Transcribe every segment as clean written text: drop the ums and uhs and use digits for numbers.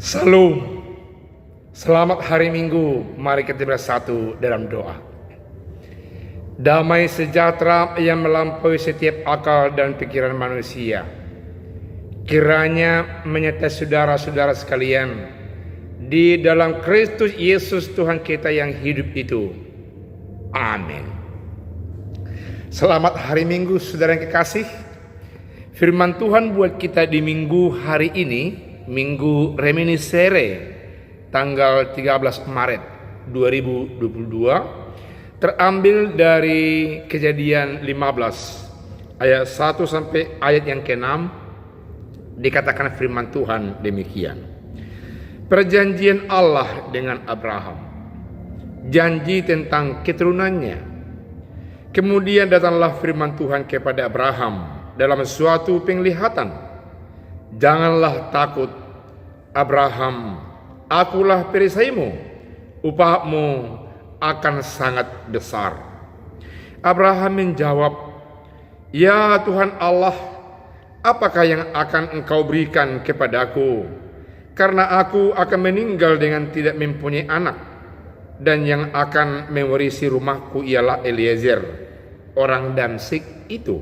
Salam, selamat hari Minggu. Mari kita bersatu dalam doa. Damai sejahtera yang melampaui setiap akal dan pikiran manusia, kiranya menyertai saudara-saudara sekalian di dalam Kristus Yesus Tuhan kita yang hidup itu. Amin. Selamat hari Minggu, saudara yang kekasih. Firman Tuhan buat kita di minggu hari ini, Minggu Reminiscere, tanggal 13 Maret 2022, terambil dari Kejadian 15 ayat 1 sampai ayat yang ke-6. Dikatakan firman Tuhan demikian. Perjanjian Allah dengan Abraham, janji tentang keturunannya. Kemudian datanglah firman Tuhan kepada Abraham dalam suatu penglihatan. Janganlah takut, Abraham, akulah perisaimu, upahmu akan sangat besar. Abraham menjawab, ya Tuhan Allah, apakah yang akan engkau berikan kepadaku? Karena aku akan meninggal dengan tidak mempunyai anak, dan yang akan mewarisi rumahku ialah Eliezer, orang Damsyik itu.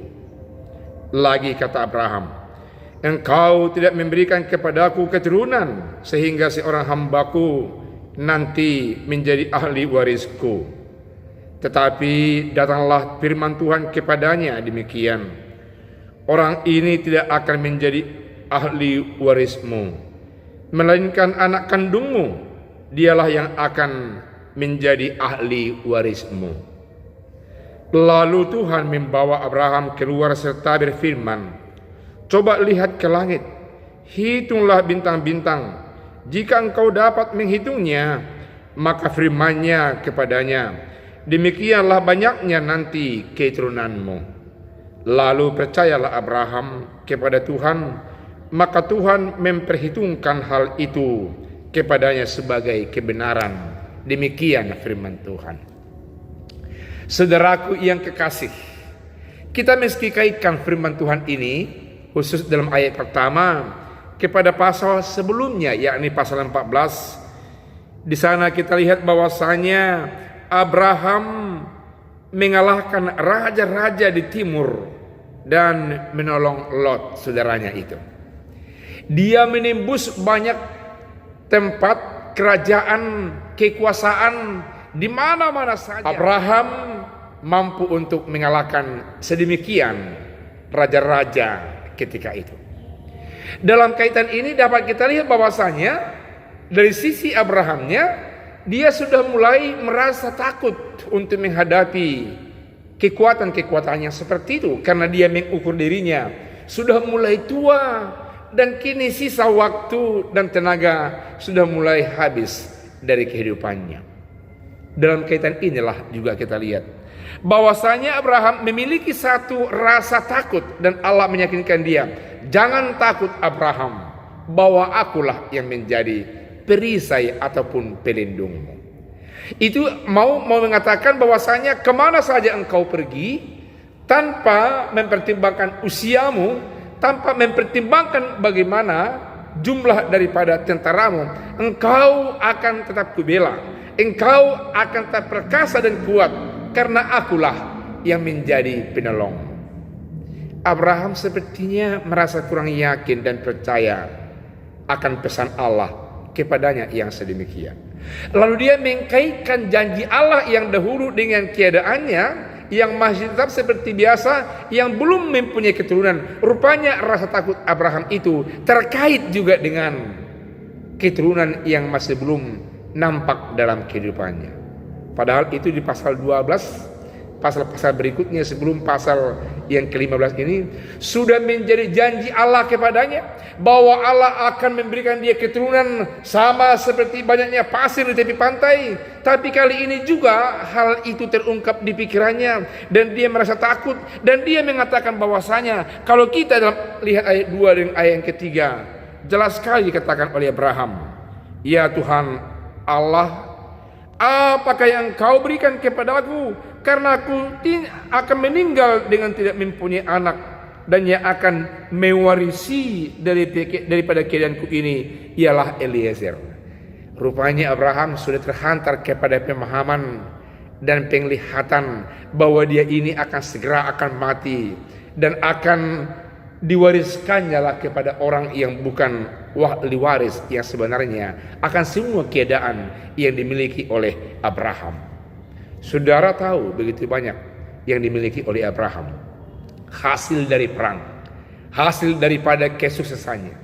Lagi kata Abraham, engkau tidak memberikan kepadaku keturunan, sehingga seorang hambaku nanti menjadi ahli warisku. Tetapi datanglah firman Tuhan kepadanya demikian, orang ini tidak akan menjadi ahli warismu, melainkan anak kandungmu, dialah yang akan menjadi ahli warismu. Lalu Tuhan membawa Abraham keluar serta berfirman, coba lihat ke langit, hitunglah bintang-bintang. Jika engkau dapat menghitungnya, maka firman-Nya kepadanya, demikianlah banyaknya nanti keturunanmu. Lalu percayalah Abraham kepada Tuhan, maka Tuhan memperhitungkan hal itu kepadanya sebagai kebenaran. Demikian firman Tuhan. Saudaraku yang kekasih, kita mesti kaitkan firman Tuhan ini khusus dalam ayat pertama kepada pasal sebelumnya, yakni pasal 14. Di sana kita lihat bahwasanya Abraham mengalahkan raja-raja di timur dan menolong Lot, saudaranya itu. Dia menembus banyak tempat kerajaan, kekuasaan di mana-mana saja. Abraham mampu untuk mengalahkan sedemikian raja-raja ketika itu. Dalam kaitan ini dapat kita lihat bahwasanya dari sisi Abrahamnya, dia sudah mulai merasa takut untuk menghadapi kekuatan-kekuatannya seperti itu, karena dia mengukur dirinya sudah mulai tua dan kini sisa waktu dan tenaga sudah mulai habis dari kehidupannya. Dalam kaitan inilah juga kita lihat bahwasanya Abraham memiliki satu rasa takut, dan Allah meyakinkan dia, jangan takut Abraham, bahwa akulah yang menjadi perisai ataupun pelindungmu. Itu mau mengatakan bahwasanya kemana saja engkau pergi, tanpa mempertimbangkan usiamu, tanpa mempertimbangkan bagaimana jumlah daripada tentaramu, engkau akan tetap kubela. Engkau akan tetap perkasa dan kuat, karena akulah yang menjadi penolong. Abraham sepertinya merasa kurang yakin dan percaya akan pesan Allah kepadanya yang sedemikian. Lalu dia mengkaitkan janji Allah yang dahulu dengan keadaannya yang masih tetap seperti biasa, yang belum mempunyai keturunan. Rupanya rasa takut Abraham itu terkait juga dengan keturunan yang masih belum nampak dalam kehidupannya. Padahal itu di pasal 12, pasal-pasal berikutnya sebelum pasal yang ke-15 ini, sudah menjadi janji Allah kepadanya bahwa Allah akan memberikan dia keturunan sama seperti banyaknya pasir di tepi pantai. Tapi kali ini juga hal itu terungkap di pikirannya, dan dia merasa takut, dan dia mengatakan bahwasanya kalau kita lihat ayat 2 dan ayat yang ketiga, jelas sekali dikatakan oleh Abraham, ya Tuhan Allah, apakah yang Kau berikan kepadaku? Karena aku akan meninggal dengan tidak mempunyai anak, dan yang akan mewarisi daripada keadaanku ini ialah Eliezer. Rupanya Abraham sudah terhantar kepada pemahaman dan penglihatan bahwa dia ini akan segera akan mati dan akan diwariskannya lah kepada orang yang bukan ahli waris yang sebenarnya akan semua keadaan yang dimiliki oleh Abraham. Saudara tahu begitu banyak yang dimiliki oleh Abraham, hasil dari perang, hasil daripada kesuksesannya,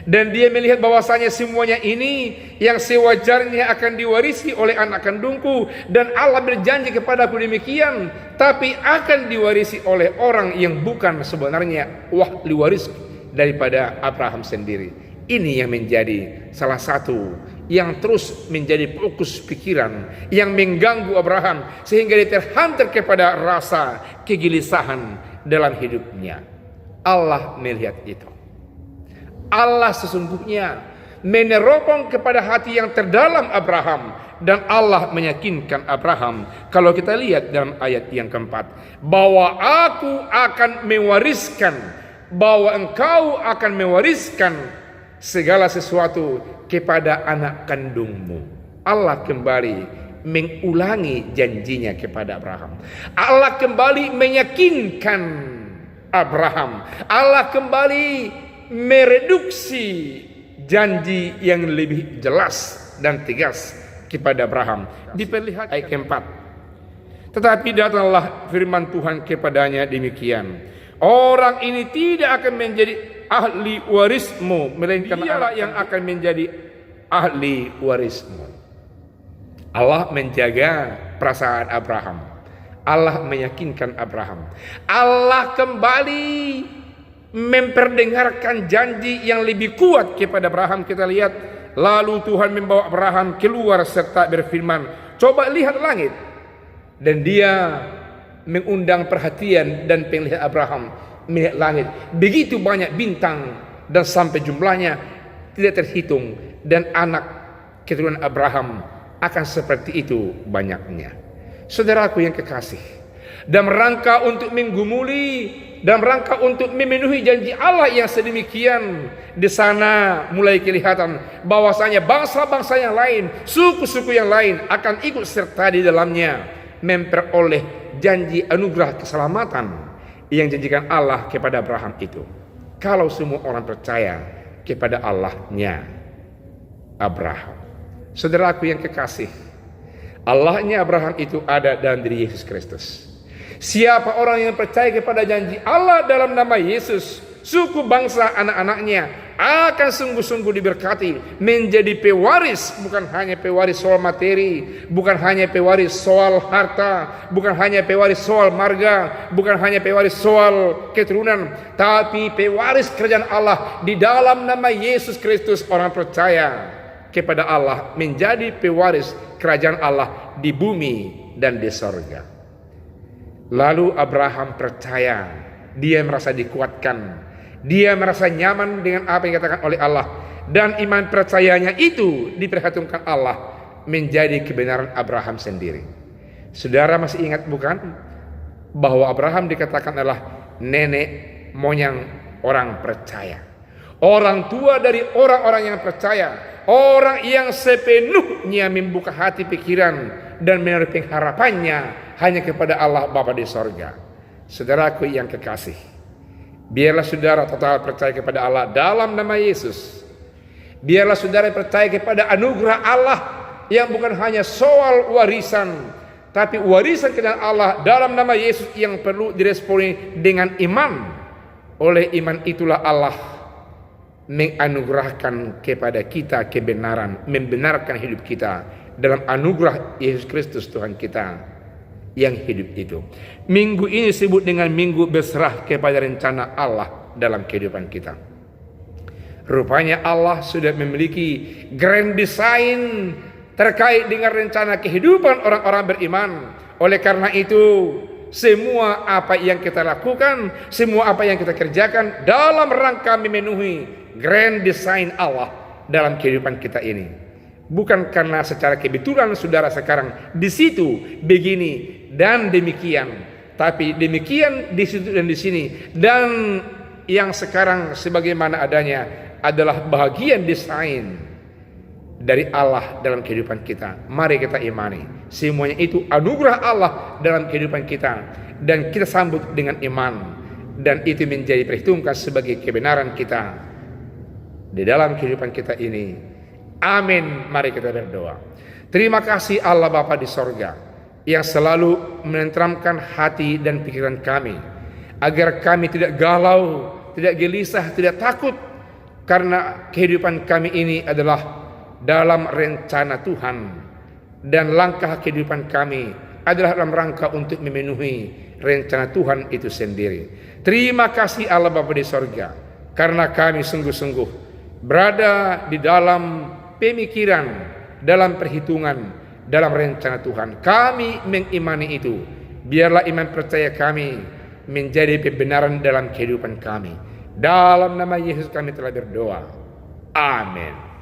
dan dia melihat bahwasanya semuanya ini yang sewajarnya akan diwarisi oleh anak kandungku, dan Allah berjanji kepadaku demikian, tapi akan diwarisi oleh orang yang bukan sebenarnya ahli waris daripada Abraham sendiri. Ini yang menjadi salah satu yang terus menjadi fokus pikiran yang mengganggu Abraham, sehingga dia terhantar kepada rasa kegelisahan dalam hidupnya. Allah melihat itu. Allah sesungguhnya meneropong kepada hati yang terdalam Abraham, dan Allah meyakinkan Abraham, kalau kita lihat dalam ayat yang keempat, bahwa aku akan mewariskan, bahwa engkau akan mewariskan segala sesuatu kepada anak kandungmu. Allah kembali mengulangi janjinya kepada Abraham. Allah kembali meyakinkan Abraham. Allah kembali mereduksi janji yang lebih jelas dan tegas kepada Abraham. Diperlihat ayat keempat. Tetapi datanglah firman Tuhan kepadanya demikian, orang ini tidak akan menjadi ahli warismu, melainkan dialah yang akan menjadi ahli warismu. Allah menjaga perasaan Abraham. Allah meyakinkan Abraham. Allah kembali memperdengarkan janji yang lebih kuat kepada Abraham. Kita lihat, lalu Tuhan membawa Abraham keluar serta berfirman, coba lihat langit. Dan dia mengundang perhatian dan penglihatan Abraham melihat langit. Begitu banyak bintang dan sampai jumlahnya tidak terhitung, dan anak keturunan Abraham akan seperti itu banyaknya. Saudaraku yang kekasih, dalam rangka untuk menggumuli, dalam rangka untuk memenuhi janji Allah yang sedemikian, di sana mulai kelihatan bahwasanya bangsa-bangsa yang lain, suku-suku yang lain akan ikut serta di dalamnya, memperoleh janji anugerah keselamatan yang janjikan Allah kepada Abraham itu. Kalau semua orang percaya kepada Allahnya Abraham. Saudaraku yang kekasih, Allahnya Abraham itu ada dalam diri Yesus Kristus. Siapa orang yang percaya kepada janji Allah dalam nama Yesus, suku bangsa anak-anaknya akan sungguh-sungguh diberkati, menjadi pewaris, bukan hanya pewaris soal materi, bukan hanya pewaris soal harta, bukan hanya pewaris soal marga, bukan hanya pewaris soal keturunan, tapi pewaris kerajaan Allah di dalam nama Yesus Kristus. Orang percaya kepada Allah menjadi pewaris kerajaan Allah di bumi dan di sorga. Lalu Abraham percaya, dia merasa dikuatkan, dia merasa nyaman dengan apa yang dikatakan oleh Allah, dan iman percayanya itu diperhitungkan Allah menjadi kebenaran Abraham sendiri. Saudara masih ingat bukan bahwa Abraham dikatakan adalah nenek moyang orang percaya, orang tua dari orang-orang yang percaya, orang yang sepenuhnya membuka hati pikiran dan menaruh pengharapannya hanya kepada Allah Bapa di sorga. Saudaraku yang kekasih, biarlah saudara total percaya kepada Allah dalam nama Yesus. Biarlah saudara percaya kepada anugerah Allah yang bukan hanya soal warisan, tapi warisan kepada Allah dalam nama Yesus yang perlu diresponi dengan iman. Oleh iman itulah Allah menganugerahkan kepada kita kebenaran, membenarkan hidup kita dalam anugerah Yesus Kristus Tuhan kita yang hidup itu. Minggu ini disebut dengan minggu berserah kepada rencana Allah dalam kehidupan kita. Rupanya Allah sudah memiliki grand design terkait dengan rencana kehidupan orang-orang beriman. Oleh karena itu, semua apa yang kita lakukan, semua apa yang kita kerjakan dalam rangka memenuhi grand design Allah dalam kehidupan kita ini. Bukan karena secara kebetulan saudara sekarang di situ begini dan demikian, Tapi demikian di situ dan di sini. Dan yang sekarang sebagaimana adanya adalah bagian desain dari Allah dalam kehidupan kita. Mari kita imani. Semuanya itu anugerah Allah dalam kehidupan kita. Dan kita sambut dengan iman. Dan itu menjadi perhitungkan sebagai kebenaran kita di dalam kehidupan kita ini. Amin. Mari kita berdoa. Terima kasih Allah Bapa di sorga yang selalu menenteramkan hati dan pikiran kami, agar kami tidak galau, tidak gelisah, tidak takut, karena kehidupan kami ini adalah dalam rencana Tuhan, dan langkah kehidupan kami adalah dalam rangka untuk memenuhi rencana Tuhan itu sendiri. Terima kasih Allah Bapa di sorga, karena kami sungguh-sungguh berada di dalam pemikiran, dalam perhitungan, dalam rencana Tuhan. Kami mengimani itu. Biarlah iman percaya kami menjadi pembenaran dalam kehidupan kami. Dalam nama Yesus kami telah berdoa. Amin.